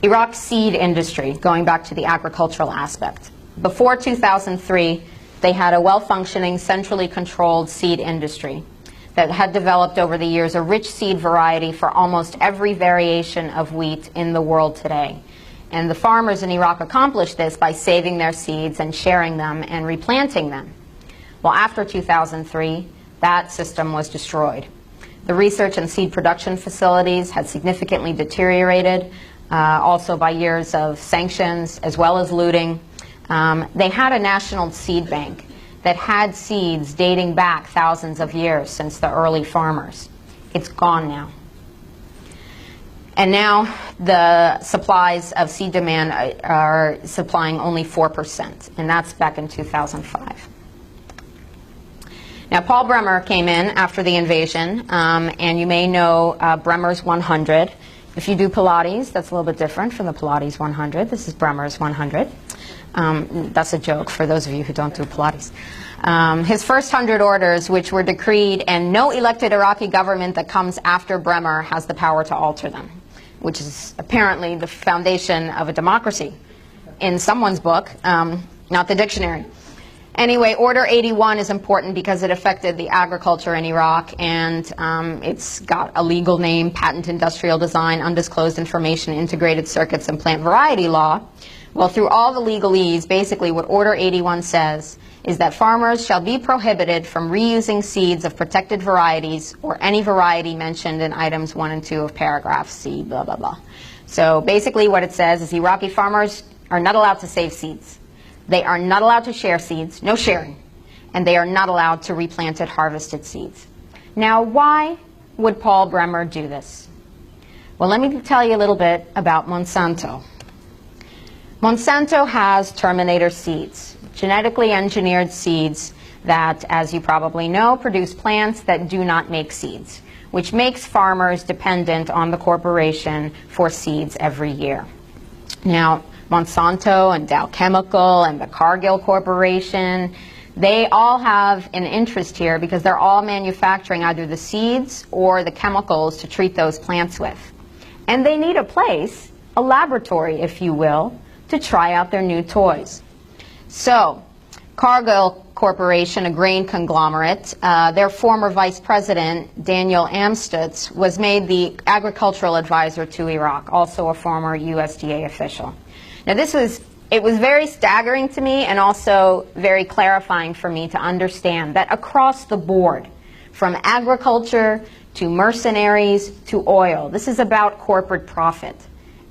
Iraq's seed industry, going back to the agricultural aspect. Before 2003, they had a well-functioning, centrally controlled seed industry that had developed over the years a rich seed variety for almost every variation of wheat in the world today. And the farmers in Iraq accomplished this by saving their seeds and sharing them and replanting them. Well, after 2003, that system was destroyed. The research and seed production facilities had significantly deteriorated, also by years of sanctions as well as looting. They had a national seed bank that had seeds dating back thousands of years since the early farmers. It's gone now. And now the supplies of seed demand are supplying only 4%, and that's back in 2005. Now, Paul Bremer came in after the invasion, and you may know Bremer's 100. If you do Pilates, that's a little bit different from the Pilates 100. This is Bremer's 100. That's a joke for those of you who don't do Pilates. His first 100 orders, which were decreed, and no elected Iraqi government that comes after Bremer has the power to alter them, which is apparently the foundation of a democracy in someone's book, not the dictionary. Anyway, Order 81 is important because it affected the agriculture in Iraq, and it's got a legal name: Patent Industrial Design, Undisclosed Information, Integrated Circuits, and Plant Variety Law. Well, through all the legalese, basically what Order 81 says is that farmers shall be prohibited from reusing seeds of protected varieties or any variety mentioned in items 1 and 2 of paragraph C, blah, blah, blah. So basically what it says is Iraqi farmers are not allowed to save seeds. They are not allowed to share seeds, no sharing, and they are not allowed to replanted harvested seeds. Now, why would Paul Bremer do this? Well, let me tell you a little bit about Monsanto. Monsanto has terminator seeds, genetically engineered seeds that, as you probably know, produce plants that do not make seeds, which makes farmers dependent on the corporation for seeds every year. Now, Monsanto and Dow Chemical and the Cargill Corporation, they all have an interest here because they're all manufacturing either the seeds or the chemicals to treat those plants with. And they need a place, a laboratory, if you will, to try out their new toys. So, Cargill Corporation, a grain conglomerate, their former vice president, Daniel Amstutz, was made the agricultural advisor to Iraq, also a former USDA official. Now it was very staggering to me and also very clarifying for me to understand that across the board, from agriculture to mercenaries to oil, this is about corporate profit.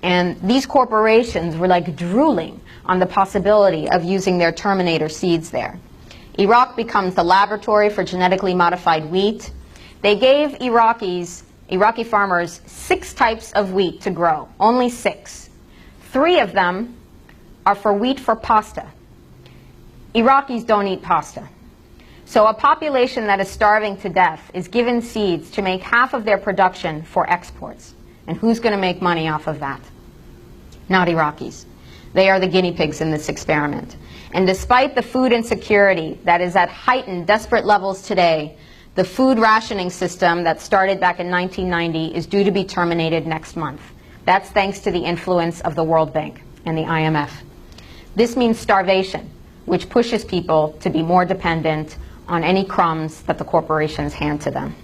And these corporations were like drooling on the possibility of using their terminator seeds there. Iraq becomes the laboratory for genetically modified wheat. They gave Iraqi farmers 6 types of wheat to grow, only 6. 3 of them are for wheat for pasta. Iraqis don't eat pasta. So a population that is starving to death is given seeds to make half of their production for exports. And who's going to make money off of that? Not Iraqis. They are the guinea pigs in this experiment. And despite the food insecurity that is at heightened, desperate levels today, the food rationing system that started back in 1990 is due to be terminated next month. That's thanks to the influence of the World Bank and the IMF. This means starvation, which pushes people to be more dependent on any crumbs that the corporations hand to them.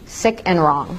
Sick and wrong.